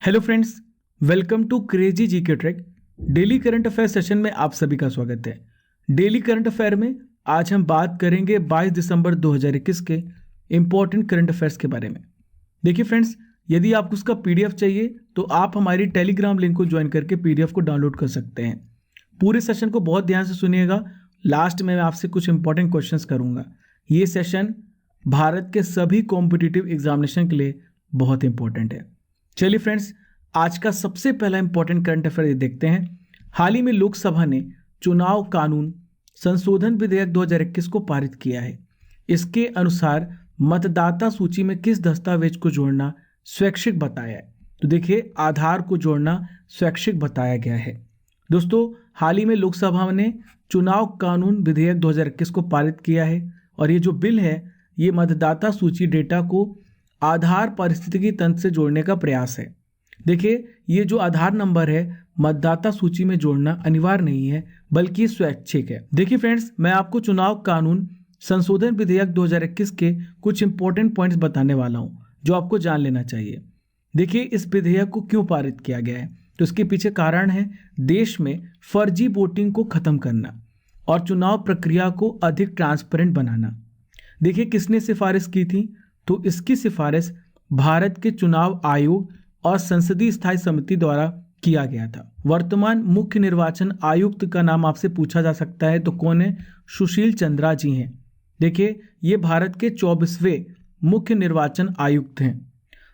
Hello friends, welcome to crazy GK track. Daily current affair session में आप सभी का स्वागत है। डेली करंट अफेयर में आज हम बात करेंगे 22 दिसंबर 2021 के इंपॉर्टेंट करंट अफेयर्स के बारे में। देखिए फ्रेंड्स, यदि आपको उसका पीडीएफ चाहिए तो आप हमारी टेलीग्राम लिंक को ज्वाइन करके पीडीएफ को डाउनलोड कर सकते हैं। पूरे सेशन को बहुत ध्यान से सुनिएगा। लास्ट में मैं आपसे कुछ इंपॉर्टेंट क्वेश्चंस करूंगा। ये सेशन भारत के सभी कॉम्पिटिटिव एग्जामिनेशन के लिए बहुत इंपॉर्टेंट है। चलिए फ्रेंड्स, आज का सबसे पहला इंपॉर्टेंट करंट अफेयर देखते हैं। हाल ही में लोकसभा ने चुनाव कानून संशोधन विधेयक 2021 को पारित किया है। इसके अनुसार मतदाता सूची में किस दस्तावेज को जोड़ना स्वैच्छिक बताया है? तो देखिए, आधार को जोड़ना स्वैच्छिक बताया गया है। दोस्तों, हाल ही में लोकसभा ने चुनाव कानून विधेयक 2021 को पारित किया है और ये जो बिल है ये मतदाता सूची डेटा को आधार पारिस्थितिकी तंत्र से जोड़ने का प्रयास है। देखिए, ये जो आधार नंबर है मतदाता सूची में जोड़ना अनिवार्य नहीं है बल्कि स्वैच्छिक है। देखिए फ्रेंड्स, मैं आपको चुनाव कानून संशोधन विधेयक 2021 के कुछ इंपॉर्टेंट पॉइंट्स बताने वाला हूं जो आपको जान लेना चाहिए। देखिए, इस विधेयक को क्यों पारित किया गया है तो इसके पीछे कारण है देश में फर्जी वोटिंग को खत्म करना और चुनाव प्रक्रिया को अधिक ट्रांसपेरेंट बनाना। देखिए, किसने सिफारिश की थी? तो इसकी सिफारिश भारत के चुनाव आयोग और संसदीय स्थायी समिति द्वारा किया गया था। वर्तमान मुख्य निर्वाचन आयुक्त का नाम आपसे पूछा जा सकता है तो कौन है? सुशील चंद्रा जी हैं। देखिए, ये भारत के 24वें मुख्य निर्वाचन आयुक्त हैं।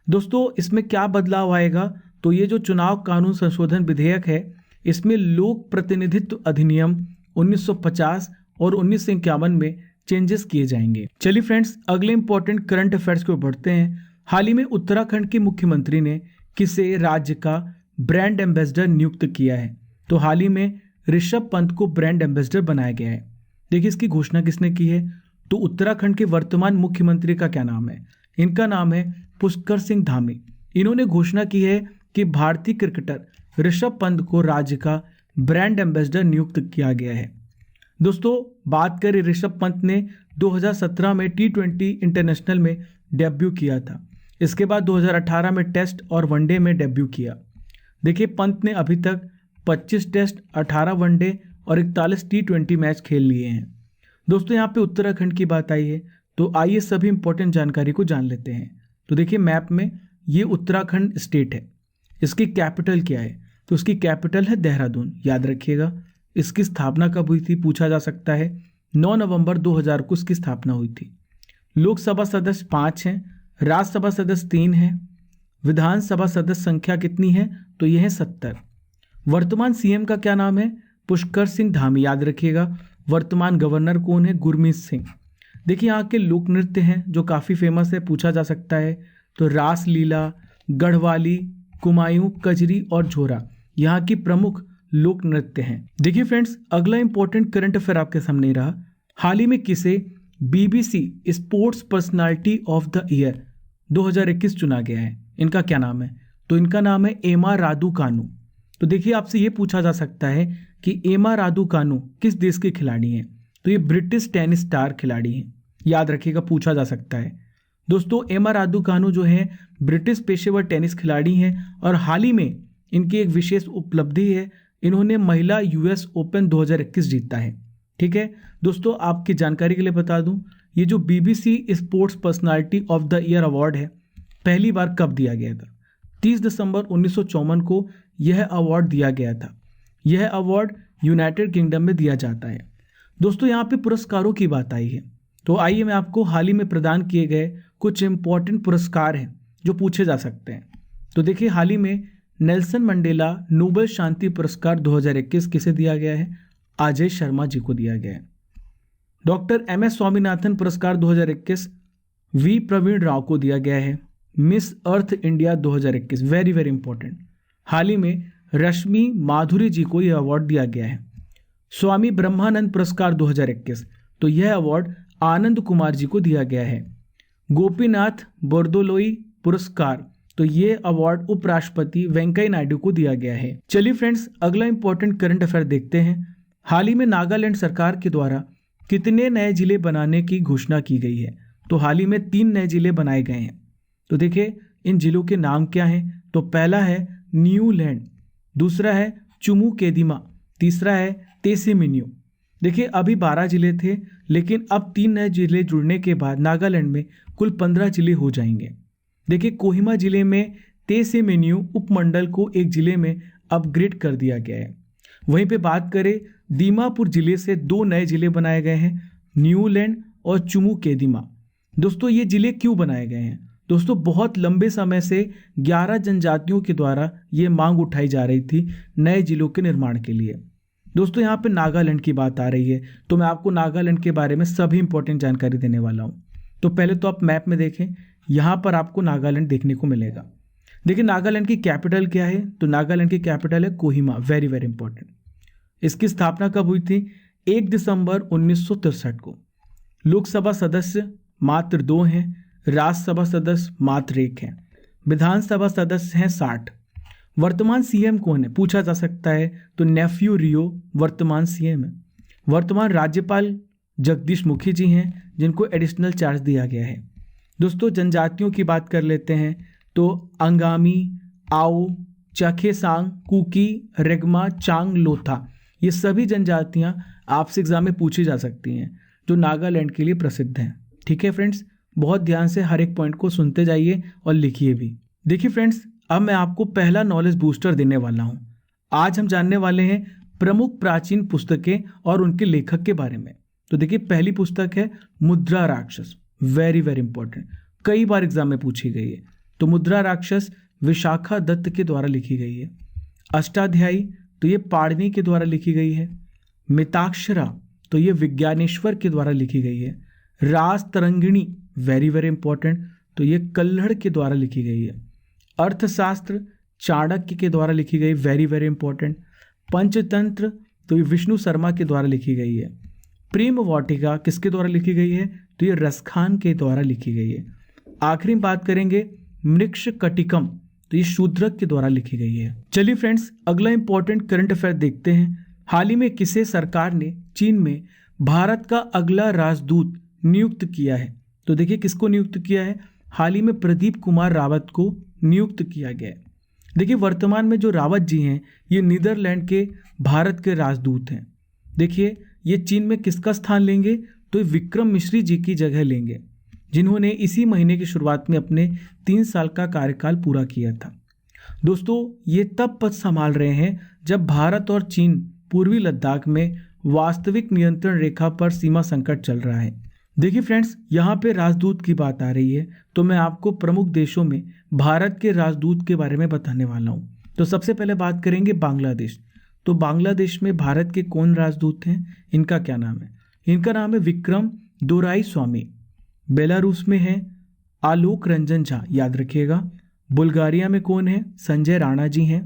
दोस्तों, इसमें क्या बदलाव आएगा? तो ये जो चुनाव कानून संशोधन विधेयक है इसमें लोक प्रतिनिधित्व अधिनियम 1950 और 1951 में चेंजेस किए जाएंगे। चलिए फ्रेंड्स, अगले इंपॉर्टेंट करंट अफेयर्स को बढ़ते हैं। हाल ही में उत्तराखंड के मुख्यमंत्री ने किसे राज्य का ब्रांड एम्बेसडर नियुक्त किया है? तो हाल ही में ऋषभ पंत को ब्रांड एम्बेसडर बनाया गया है। देखिए, इसकी घोषणा किसने की है? तो उत्तराखंड के वर्तमान मुख्यमंत्री का क्या नाम है? इनका नाम है पुष्कर सिंह धामी। इन्होंने घोषणा की है कि भारतीय क्रिकेटर ऋषभ पंत को राज्य का ब्रांड एम्बेसडर नियुक्त किया गया है। दोस्तों, बात करें, ऋषभ पंत ने 2017 में T20 इंटरनेशनल में डेब्यू किया था। इसके बाद 2018 में टेस्ट और वनडे में डेब्यू किया। देखिए, पंत ने अभी तक 25 टेस्ट, 18 वनडे और 41 T20 मैच खेल लिए हैं। दोस्तों, यहाँ पे उत्तराखंड की बात आई है तो आइए सभी इंपॉर्टेंट जानकारी को जान लेते हैं। तो देखिए, मैप में ये उत्तराखंड स्टेट है। इसकी कैपिटल क्या है? तो इसकी कैपिटल है देहरादून। याद रखिएगा। इसकी स्थापना कब हुई थी पूछा जा सकता है। 9 नवंबर 2000 को इसकी स्थापना हुई थी। लोकसभा सदस्य 5 हैं, राज्यसभा सदस्य 3 हैं, विधानसभा सदस्य संख्या कितनी है? तो यह है 70। वर्तमान सीएम का क्या नाम है? पुष्कर सिंह धामी। याद रखिएगा। वर्तमान गवर्नर कौन है? गुरमीत सिंह। देखिए, यहाँ के लोक नृत्य हैं जो काफ़ी फेमस है, पूछा जा सकता है। तो रास लीला, गढ़वाली, कुमायूं, कजरी और झोरा यहाँ की प्रमुख लोक नृत्य हैं। देखिए फ्रेंड्स, अगला इंपॉर्टेंट करंट अफेयर आपके सामने रहा। हाल ही में किसे BBC sports personality of the year 2021 चुना गया है? इनका क्या नाम है? तो इनका नाम है एमा रादुकानु। तो देखिए, आपसे ये पूछा जा सकता है कि एमा रादुकानु किस देश के खिलाड़ी हैं? तो ये ब्रिटिश टेनिस स्टार खिलाड़ी हैं। याद रखिएगा, पूछा जा सकता है। दोस्तों, एमा रादुकानु जो है ब्रिटिश पेशेवर टेनिस खिलाड़ी हैं और हाल ही में इनकी एक विशेष उपलब्धि है, इन्होंने महिला यूएस ओपन 2021 जीता है। ठीक है दोस्तों, आपकी जानकारी के लिए बता दूं, ये जो BBC sports personality of the year award है पहली बार कब दिया गया था? 30 दिसंबर 1954 को यह अवार्ड दिया गया था। यह अवार्ड यूनाइटेड किंगडम में दिया जाता है। दोस्तों, यहाँ पे पुरस्कारों की बात आई है तो आइए मैं आपको हाल ही में प्रदान किए गए कुछ इंपॉर्टेंट पुरस्कार हैं जो पूछे जा सकते हैं। तो देखिए, हाल ही में नेल्सन मंडेला नोबेल शांति पुरस्कार 2021 किसे दिया गया है? अजय शर्मा जी को दिया गया है। डॉक्टर MS स्वामीनाथन पुरस्कार 2021 वी प्रवीण राव को दिया गया है। Miss Earth India 2021 very very important, हाल ही में रश्मि माधुरी जी को यह अवार्ड दिया गया है। स्वामी ब्रह्मानंद पुरस्कार 2021, तो यह अवार्ड आनंद कुमार जी को दिया गया है। गोपीनाथ बोरदोलोई पुरस्कार, तो ये अवार्ड उपराष्ट्रपति वेंकैया नायडू को दिया गया है। चलिए फ्रेंड्स, अगला इंपॉर्टेंट करंट अफेयर देखते हैं। हाल ही में नागालैंड सरकार के द्वारा कितने नए जिले बनाने की घोषणा की गई है? तो हाल ही में 3 नए जिले बनाए गए हैं। तो देखिए, इन जिलों के नाम क्या हैं? तो पहला है न्यूलैंड, दूसरा है चुमू केदिमा, तीसरा है तेसिमिन्यू। देखिए अभी 12 जिले थे, लेकिन अब 3 नए जिले जुड़ने के बाद नागालैंड में कुल 15 जिले हो जाएंगे। देखिए कोहिमा जिले में तेसिमिन्यू उपमंडल को एक जिले में अपग्रेड कर दिया गया है। वहीं पे बात करें दीमापुर जिले से 2 नए जिले बनाए गए हैं, न्यूलैंड और चुमू केदिमा। दोस्तों ये जिले क्यों बनाए गए हैं? दोस्तों बहुत लंबे समय से 11 जनजातियों के द्वारा ये मांग उठाई जा रही थी नए जिलों के निर्माण के लिए। दोस्तों यहाँ पे नागालैंड की बात आ रही है, तो मैं आपको नागालैंड के बारे में सभी इंपॉर्टेंट जानकारी देने वाला हूँ। तो पहले तो आप मैप में देखें, यहाँ पर आपको नागालैंड देखने को मिलेगा। देखिए नागालैंड की कैपिटल क्या है? तो नागालैंड की कैपिटल है कोहिमा, वेरी वेरी इंपॉर्टेंट। इसकी स्थापना कब हुई थी? 1 दिसंबर 1963 को। लोकसभा सदस्य मात्र 2 हैं, राज्यसभा सदस्य मात्र 1 हैं, विधानसभा सदस्य हैं 60। वर्तमान सीएम कौन है पूछा जा सकता है, तो नेफ्यू रियो वर्तमान सीएम है। वर्तमान राज्यपाल जगदीश मुखी जी हैं, जिनको एडिशनल चार्ज दिया गया है। दोस्तों जनजातियों की बात कर लेते हैं, तो अंगामी, आओ, चखेसांग, कुकी, रेगमा, चांग, लोथा, ये सभी जनजातियां आपसे एग्जाम में पूछी जा सकती हैं, जो नागालैंड के लिए प्रसिद्ध हैं। ठीक है फ्रेंड्स, बहुत ध्यान से हर एक पॉइंट को सुनते जाइए और लिखिए भी। देखिए फ्रेंड्स, अब मैं आपको पहला नॉलेज बूस्टर देने वाला हूं। आज हम जानने वाले हैं प्रमुख प्राचीन पुस्तकें और उनके लेखक के बारे में। तो देखिए पहली पुस्तक है मुद्रा राक्षस, वेरी वेरी इंपॉर्टेंट, कई बार एग्जाम में पूछी गई है। तो मुद्रा राक्षस विशाखा दत्त के द्वारा लिखी गई है। अष्टाध्यायी, तो ये पाणिनि के द्वारा लिखी गई है। मिताक्षरा, तो ये विज्ञानेश्वर के द्वारा लिखी गई है। रास तरंगिणी, वेरी वेरी इंपॉर्टेंट, तो ये कल्हड़ के द्वारा लिखी गई है। अर्थशास्त्र चाणक्य के द्वारा लिखी गई, वेरी वेरी इंपॉर्टेंट। पंचतंत्र, तो ये विष्णु शर्मा के द्वारा लिखी गई है। प्रेम वाटिका किसके द्वारा लिखी गई है? तो ये रसखान के द्वारा लिखी गई है। आखिरी में बात करेंगे मृक्ष कटिकम, तो ये शूद्रक के द्वारा लिखी गई है। चलिए फ्रेंड्स, अगला इंपॉर्टेंट करंट अफेयर देखते हैं। हाल ही में किसे सरकार ने चीन में भारत का अगला राजदूत नियुक्त किया है? तो देखिए किसको नियुक्त किया है? हाल ही में प्रदीप कुमार रावत को नियुक्त किया गया है। देखिए वर्तमान में जो रावत जी हैं, ये नीदरलैंड के भारत के राजदूत हैं। देखिए ये चीन में किसका स्थान लेंगे? तो ये विक्रम मिश्री जी की जगह लेंगे, जिन्होंने इसी महीने की शुरुआत में अपने 3 साल का कार्यकाल पूरा किया था। दोस्तों ये तब पद संभाल रहे हैं जब भारत और चीन पूर्वी लद्दाख में वास्तविक नियंत्रण रेखा पर सीमा संकट चल रहा है। देखिए फ्रेंड्स, यहाँ पे राजदूत की बात आ रही है, तो मैं आपको प्रमुख देशों में भारत के राजदूत के बारे में बताने वाला हूँ। तो सबसे पहले बात करेंगे बांग्लादेश। तो बांग्लादेश में भारत के कौन राजदूत हैं? इनका क्या नाम है? इनका नाम है विक्रम दोराई स्वामी। बेलारूस में है आलोक रंजन झा, याद रखिएगा। बुल्गारिया में कौन है? संजय राणा जी हैं।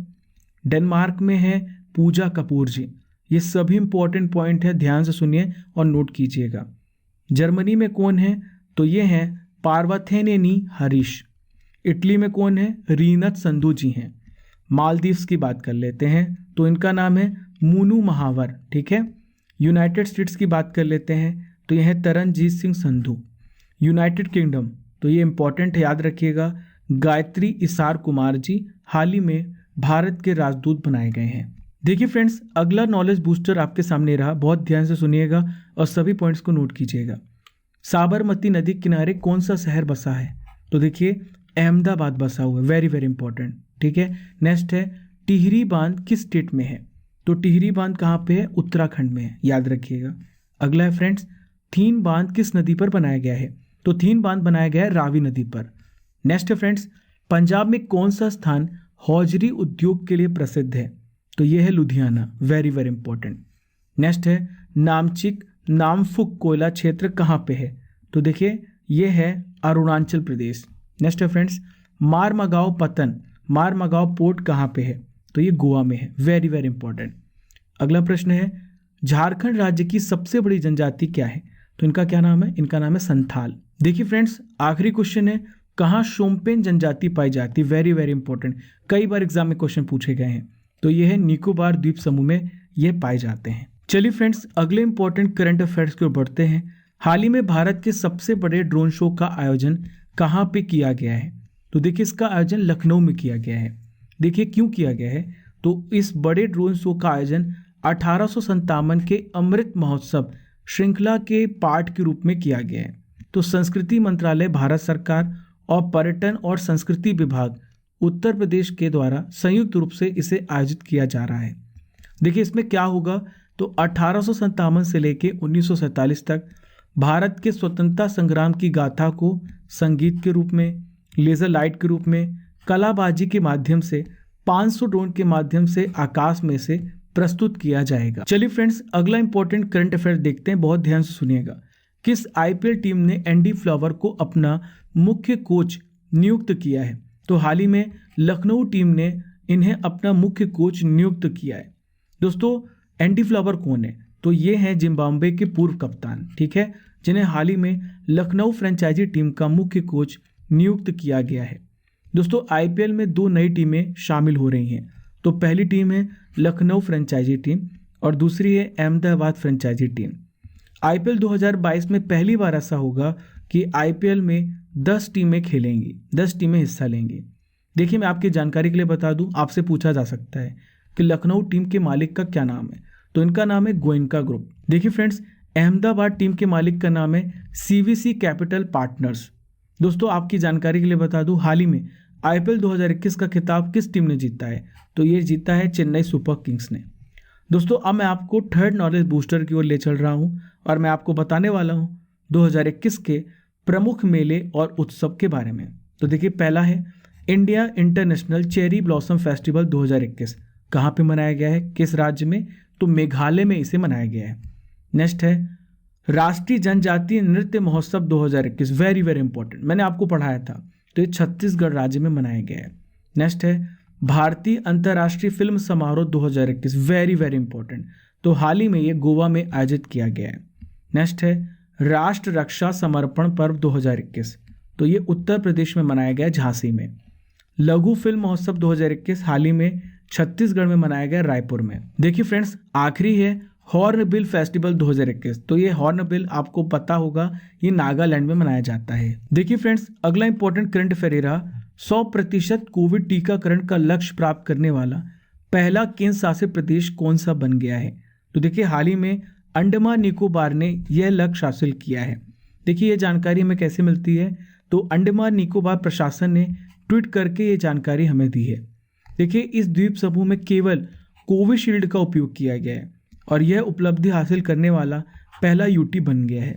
डेनमार्क में है पूजा कपूर जी। ये सभी इंपॉर्टेंट पॉइंट है, ध्यान से सुनिए और नोट कीजिएगा। जर्मनी में कौन है? तो ये हैं पार्वथेनेनी हरीश। इटली में कौन है? रीनत संधू जी हैं। मालदीव्स की बात कर लेते हैं, तो इनका नाम है मूनू महावर। ठीक है। यूनाइटेड स्टेट्स की बात कर लेते हैं, तो यह है तरनजीत सिंह संधू। यूनाइटेड किंगडम, तो ये इंपॉर्टेंट है, याद रखिएगा, गायत्री इसार कुमार जी हाल ही में भारत के राजदूत बनाए गए हैं। देखिए फ्रेंड्स, अगला नॉलेज बूस्टर आपके सामने रहा, बहुत ध्यान से सुनिएगा और सभी पॉइंट्स को नोट कीजिएगा। साबरमती नदी किनारे कौन सा शहर बसा है? तो देखिए अहमदाबाद बसा हुआ है, वेरी वेरी इंपॉर्टेंट। ठीक है। नेक्स्ट है टिहरी बांध किस स्टेट में है? तो टिहरी बांध कहाँ पे है? उत्तराखंड में है, याद रखिएगा। अगला है फ्रेंड्स, थीन बांध किस नदी पर बनाया गया है? तो थीन बांध बनाया गया है रावी नदी पर। नेक्स्ट है फ्रेंड्स, पंजाब में कौन सा स्थान हौजरी उद्योग के लिए प्रसिद्ध है? तो ये है Ludhiana, very very important. Next है नामचिक नामफुक कोयला क्षेत्र कहाँ पे है? तो देखिए ये है अरुणाचल प्रदेश। नेक्स्ट है फ्रेंड्स, मारमगांव पतन, मारमगांव पोर्ट कहाँ पे है? तो ये गोवा में है, वेरी वेरी इंपॉर्टेंट। अगला प्रश्न है झारखंड राज्य की सबसे बड़ी जनजाति क्या है? तो इनका क्या नाम है? इनका नाम है संथाल। देखिए फ्रेंड्स, आखिरी क्वेश्चन है कहाँ शोम्पेन जनजाति पाई जाती है? वेरी वेरी इंपॉर्टेंट, कई बार एग्जाम में क्वेश्चन पूछे गए हैं। तो ये है निकोबार द्वीप समूह में ये पाए जाते हैं। चलिए फ्रेंड्स, अगले इंपॉर्टेंट करंट अफेयर्स की ओर बढ़ते हैं। हाल ही में भारत के सबसे बड़े ड्रोन शो का आयोजन कहाँ पे किया गया है? तो देखिए इसका आयोजन लखनऊ में किया गया है। देखिए क्यों किया गया है, तो इस बड़े ड्रोन शो का आयोजन 1857 के अमृत महोत्सव श्रृंखला के पार्ट के रूप में किया गया है। तो संस्कृति मंत्रालय, भारत सरकार और पर्यटन और संस्कृति विभाग उत्तर प्रदेश के द्वारा संयुक्त रूप से इसे आयोजित किया जा रहा है। देखिए इसमें क्या होगा, तो 1857 से लेके 1947 तक भारत के स्वतंत्रता संग्राम की गाथा को संगीत के रूप में, लेजर लाइट के रूप में, कलाबाजी के माध्यम से 500 ड्रोन के माध्यम से आकाश में से प्रस्तुत किया जाएगा। चलिए फ्रेंड्स, अगला इंपॉर्टेंट करंट अफेयर देखते हैं, बहुत ध्यान से सुनिएगा। किस आईपीएल टीम ने एंडी फ्लावर को अपना मुख्य कोच नियुक्त किया है? तो हाल ही में लखनऊ टीम ने इन्हें अपना मुख्य कोच नियुक्त किया है। दोस्तों एंडी फ्लावर कौन है? तो ये हैं जिम्बाब्वे के पूर्व कप्तान, ठीक है, जिन्हें हाल ही में लखनऊ फ्रेंचाइजी टीम का मुख्य कोच नियुक्त किया गया है। दोस्तों आईपीएल में 2 नई टीमें शामिल हो रही हैं। तो पहली टीम है लखनऊ फ्रेंचाइजी टीम और दूसरी है अहमदाबाद फ्रेंचाइजी टीम। आईपीएल 2022 में पहली बार ऐसा होगा कि आईपीएल में 10 टीमें खेलेंगी, 10 टीमें हिस्सा लेंगी। देखिए मैं आपकी जानकारी के लिए बता दूं, आपसे पूछा जा सकता है कि लखनऊ टीम के मालिक का क्या नाम है? तो इनका नाम है गोयनका ग्रुप। देखिए फ्रेंड्स, अहमदाबाद टीम के मालिक का नाम है सीवीसी कैपिटल पार्टनर्स। दोस्तों आपकी जानकारी के लिए बता दूं, हाल ही में आईपीएल 2021 का खिताब किस टीम ने जीता है? तो ये जीता है चेन्नई सुपर किंग्स ने। दोस्तों अब मैं आपको थर्ड नॉलेज बूस्टर की ओर ले चल रहा हूं और मैं आपको बताने वाला हूं 2021 के प्रमुख मेले और उत्सव के बारे में। तो देखिए पहला है India international cherry blossom festival 2021। कहाँ पे मनाया गया है, किस राज्य में? तो मेघालय में इसे मनाया गया है। नेक्स्ट है राष्ट्रीय जनजातीय नृत्य महोत्सव 2021, वेरी वेरी इंपॉर्टेंट, मैंने आपको पढ़ाया था। तो ये छत्तीसगढ़ राज्य में मनाया गया है। नेक्स्ट है भारतीय अंतर्राष्ट्रीय फिल्म समारोह 2021, वेरी वेरी इंपॉर्टेंट, तो हाल ही में ये गोवा में आयोजित किया गया है। नेक्स्ट है राष्ट्र रक्षा समर्पण पर्व 2021, तो ये उत्तर प्रदेश में मनाया गया झांसी में। लघु फिल्म महोत्सव 2021 हाल ही में छत्तीसगढ़ में मनाया गया रायपुर में। देखिए फ्रेंड्स आखिरी है हॉर्नबिल फेस्टिवल 2021, तो ये हॉर्नबिल आपको पता होगा ये नागालैंड में मनाया जाता है। देखिए फ्रेंड्स अगला इंपॉर्टेंट करंट अफेयर रहा 100% कोविड टीकाकरण का लक्ष्य प्राप्त करने वाला पहला केंद्र शासित प्रदेश कौन सा बन गया है? तो देखिए हाल ही में अंडमान निकोबार ने यह लक्ष्य हासिल किया है। देखिए ये जानकारी हमें कैसे मिलती है, तो अंडमान निकोबार प्रशासन ने ट्वीट करके ये जानकारी हमें दी है। देखिए इस द्वीप समूह में केवल कोविशील्ड का उपयोग किया गया है और यह उपलब्धि हासिल करने वाला पहला यूटी बन गया है।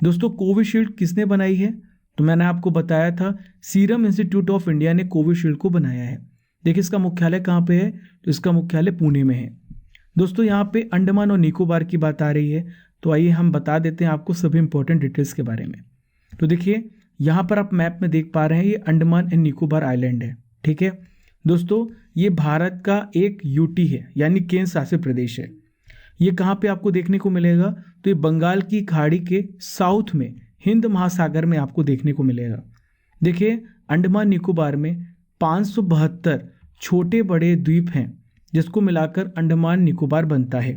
दोस्तों कोविशील्ड किसने बनाई है? तो मैंने आपको बताया था सीरम इंस्टीट्यूट ऑफ इंडिया ने कोविशील्ड को बनाया है। देखिए इसका मुख्यालय कहाँ पे है? तो इसका मुख्यालय पुणे में है। दोस्तों यहाँ पे अंडमान और निकोबार की बात आ रही है, तो आइए हम बता देते हैं आपको सभी इंपॉर्टेंट डिटेल्स के बारे में। तो देखिए यहाँ पर आप मैप में देख पा रहे हैं ये अंडमान एंड निकोबार आइलैंड है, ठीक है। दोस्तों ये भारत का एक यूटी है, यानी केंद्र शासित प्रदेश है। ये कहाँ पे आपको देखने को मिलेगा? तो ये बंगाल की खाड़ी के साउथ में हिंद महासागर में आपको देखने को मिलेगा। देखिए अंडमान निकोबार में 572 छोटे बड़े द्वीप हैं जिसको मिलाकर अंडमान निकोबार बनता है।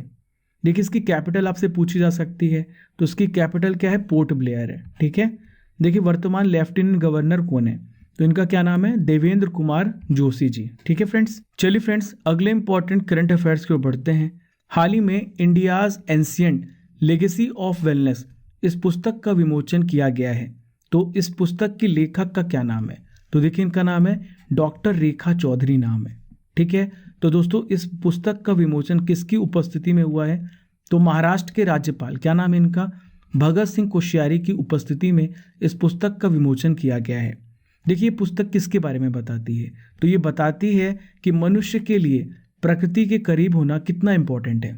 देखिए इसकी कैपिटल आपसे पूछी जा सकती है, तो इसकी कैपिटल क्या है? पोर्ट ब्लेयर है, ठीक है। देखिए वर्तमान लेफ्टिनेंट गवर्नर कौन है? तो इनका क्या नाम है? देवेंद्र कुमार जोशी जी, ठीक है फ्रेंड्स। चलिए फ्रेंड्स अगले इंपॉर्टेंट करंट अफेयर्स की ओर बढ़ते हैं। हाल ही में India's ancient legacy of wellness इस पुस्तक का विमोचन किया गया है। तो इस पुस्तक के लेखक का क्या नाम है? तो देखिए इनका नाम है डॉक्टर रेखा चौधरी नाम है, ठीक है। तो दोस्तों इस पुस्तक का विमोचन किसकी उपस्थिति में हुआ है? तो महाराष्ट्र के राज्यपाल, क्या नाम है इनका? भगत सिंह कोश्यारी की उपस्थिति में इस पुस्तक का विमोचन किया गया है। देखिए पुस्तक किसके बारे में बताती है? तो ये बताती है कि मनुष्य के लिए प्रकृति के करीब होना कितना इंपॉर्टेंट है।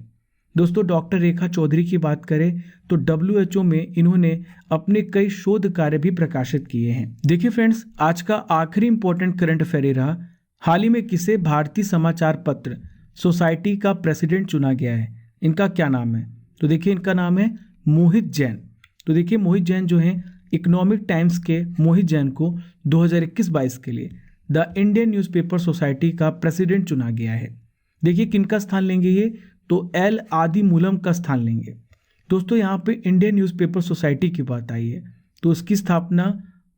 दोस्तों डॉक्टर रेखा चौधरी की बात करें तो WHO में इन्होंने अपने कई शोध कार्य भी प्रकाशित किए हैं। देखिए फ्रेंड्स आज का आखिरी इंपॉर्टेंट करंट अफेयर रहा, हाल ही में किसे भारतीय समाचार पत्र सोसाइटी का प्रेसिडेंट चुना गया है? इनका क्या नाम है? तो देखिए इनका नाम है मोहित जैन। तो देखिए मोहित जैन जो है इकोनॉमिक टाइम्स के मोहित जैन को 2021-22 के लिए द इंडियन न्यूज़पेपर सोसाइटी का प्रेसिडेंट चुना गया है। देखिए किनका स्थान लेंगे ये? तो एल आदिमूलम का स्थान लेंगे। दोस्तों यहाँ पे इंडियन न्यूज़पेपर सोसाइटी की बात आई है, तो उसकी स्थापना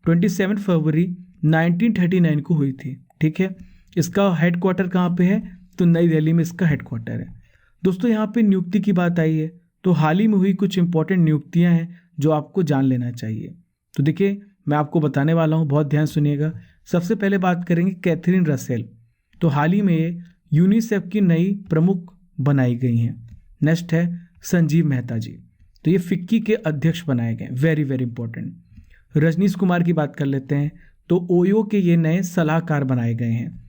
27 फरवरी 1939 को हुई थी। ठीक है, इसका हेडक्वार्टर कहाँ पे है? तो नई दिल्ली में इसका हेडक्वार्टर है। दोस्तों यहाँ पे नियुक्ति की बात आई है, तो हाल ही में हुई कुछ इंपॉर्टेंट नियुक्तियाँ हैं जो आपको जान लेना चाहिए। तो देखिए मैं आपको बताने वाला हूँ, बहुत ध्यान सुनिएगा। सबसे पहले बात करेंगे कैथरीन रसेल, तो हाल ही में ये यूनिसेफ की नई प्रमुख बनाई गई हैं। नेक्स्ट है संजीव मेहता जी, तो ये फिक्की के अध्यक्ष बनाए गए, very very important. Rajnish Kumar की बात कर लेते हैं, तो ओयो के ये नए सलाहकार बनाए गए हैं।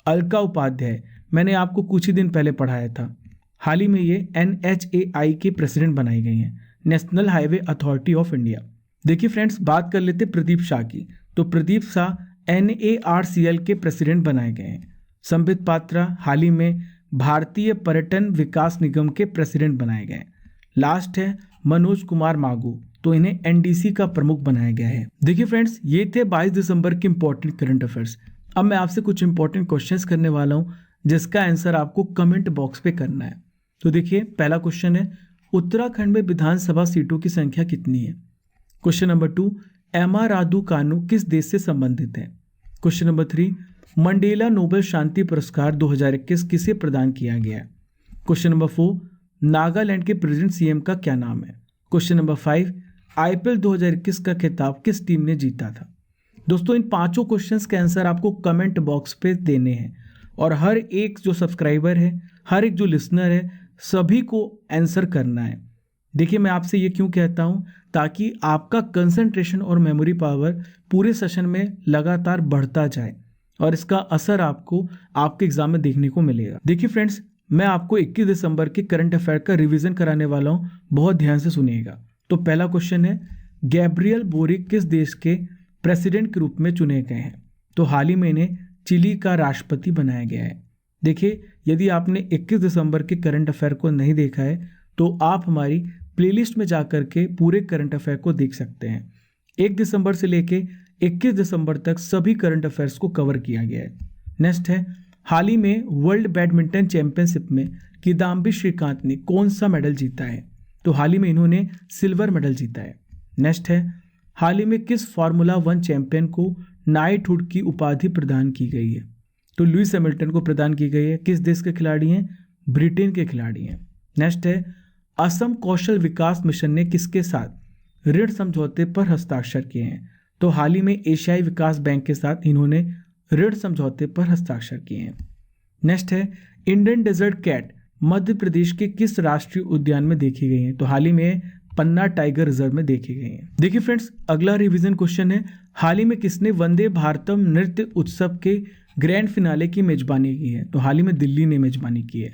अलका उपाध्याय, मैंने आपको कुछ ही दिन पहले पढ़ाया था, हाल ही में ये NHAI के प्रेसिडेंट बनाई गई हैं, national highway authority of India. देखिए फ्रेंड्स, बात कर लेते प्रदीप शाह की, तो प्रदीप शाह NARCL के प्रेसिडेंट बनाए गए हैं। संबित पात्रा हाल ही में भारतीय पर्यटन विकास निगम के प्रेसिडेंट बनाए गए। लास्ट है मनोज कुमार मागू, तो इन्हें NDC का प्रमुख बनाया गया है। देखिए फ्रेंड्स, ये थे 22 दिसंबर के इंपॉर्टेंट करंट अफेयर्स। अब मैं आपसे कुछ इंपॉर्टेंट क्वेश्चंस करने वाला हूं, जिसका आंसर आपको कमेंट बॉक्स पे करना है। तो देखिए पहला क्वेश्चन है, उत्तराखंड में विधानसभा सीटों की संख्या कितनी है? क्वेश्चन नंबर 2, MR रादुकानु किस देश से संबंधित है? क्वेश्चन नंबर 3, मंडेला नोबेल शांति पुरस्कार 2021 किसे प्रदान किया गया है? क्वेश्चन नंबर 4, नागालैंड के प्रेसिडेंट CM का क्या नाम है? क्वेश्चन नंबर 5, IPL 2021 का खिताब किस टीम ने जीता था? दोस्तों इन पांचों क्वेश्चंस के आंसर आपको कमेंट बॉक्स पे देने हैं, और हर एक जो सब्सक्राइबर है, हर एक जो लिसनर है, सभी को आंसर करना है। देखिए मैं आपसे ये क्यों कहता हूँ, ताकि आपका कंसंट्रेशन और मेमोरी पावर पूरे सेशन में लगातार बढ़ता जाए और इसका असर आपको आपके एग्जाम में देखने को मिलेगा। देखिए फ्रेंड्स, मैं आपको 21 दिसंबर के करंट अफेयर का रिवीजन कराने वाला हूँ, बहुत ध्यान से सुनिएगा। तो पहला क्वेश्चन है, गैब्रियल बोरिक किस देश के प्रेसिडेंट के रूप में चुने गए हैं? तो हाल ही में इन्हें चिली का राष्ट्रपति बनाया गया है। देखिए यदि आपने 21 दिसंबर के करंट अफेयर को नहीं देखा है, तो आप हमारी प्लेलिस्ट में जाकर के पूरे करंट अफेयर को देख सकते हैं। 1 दिसंबर से लेके 21 दिसंबर तक सभी करंट अफेयर्स को कवर किया गया है। नेक्स्ट है, हाल ही में वर्ल्ड बैडमिंटन चैंपियनशिप में किदाम्बी श्रीकांत ने कौन सा मेडल जीता है? तो हाल ही में इन्होंने सिल्वर मेडल जीता है। नेक्स्ट है, हाल ही में किस फार्मूला 1 चैंपियन को नाइटहुड की उपाधि प्रदान की गई है? तो लुइस हैमिल्टन को प्रदान की गई है। किस देश के खिलाड़ी हैं? ब्रिटेन के खिलाड़ी हैं। नेक्स्ट है, असम कौशल विकास मिशन ने किसके साथ ऋण समझौते पर हस्ताक्षर किए हैं? तो हाल ही में एशियाई विकास बैंक के साथ इन्होंने ऋण समझौते पर हस्ताक्षर किए हैं। नेक्स्ट है, Indian desert cat Madhya Pradesh के किस राष्ट्रीय उद्यान में देखी गई है? तो हाल ही में पन्ना टाइगर रिजर्व में देखी गई है। देखिए फ्रेंड्स, अगला रिवीजन क्वेश्चन है, हाल ही में किसने वंदे भारतम नृत्य उत्सव के ग्रैंड फिनाले की मेजबानी की है? तो हाल ही में दिल्ली ने मेजबानी की है।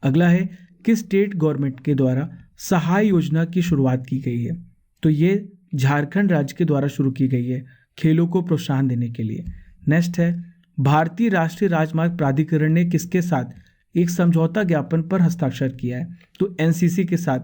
अगला है, किस स्टेट गवर्नमेंट के द्वारा सहाय योजना की शुरुआत की गई है? तो ये झारखंड राज्य के द्वारा शुरू की गई है, खेलों को प्रोत्साहन देने के लिए। नेक्स्ट है, भारतीय राष्ट्रीय राजमार्ग प्राधिकरण ने किसके साथ एक समझौता ज्ञापन पर हस्ताक्षर किया है? तो NCC के साथ।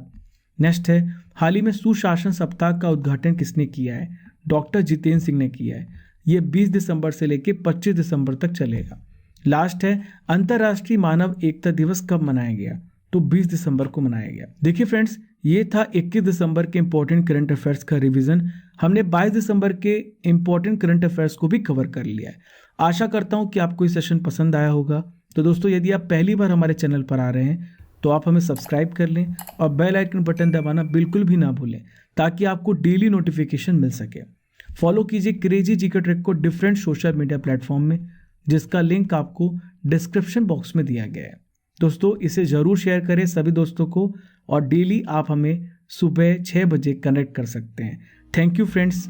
नेक्स्ट है, हाल ही में सुशासन सप्ताह का उद्घाटन किसने किया है? डॉक्टर जितेंद्र सिंह ने किया है। ये 20 दिसंबर से लेकर 25 दिसंबर तक चलेगा। लास्ट है, अंतर्राष्ट्रीय मानव एकता दिवस कब मनाया गया? तो 20 दिसंबर को मनाया गया। देखिए फ्रेंड्स, ये था 21 दिसंबर के इंपॉर्टेंट करंट अफेयर्स का रिवीजन। हमने 22 दिसंबर के इंपॉर्टेंट करंट अफेयर्स को भी कवर कर लिया है। आशा करता हूँ कि आपको ये सेशन पसंद आया होगा। तो दोस्तों, यदि आप पहली बार हमारे चैनल पर आ रहे हैं तो आप हमें सब्सक्राइब कर लें और बेल आइकन बटन दबाना बिल्कुल भी ना भूलें, ताकि आपको डेली नोटिफिकेशन मिल सके। फॉलो कीजिए क्रेजी जीके ट्रैक को डिफरेंट सोशल मीडिया प्लेटफॉर्म में, जिसका लिंक आपको डिस्क्रिप्शन बॉक्स में दिया गया है। दोस्तों, इसे ज़रूर शेयर करें सभी दोस्तों को, और डेली आप हमें सुबह 6 बजे कनेक्ट कर सकते हैं। Thank you friends.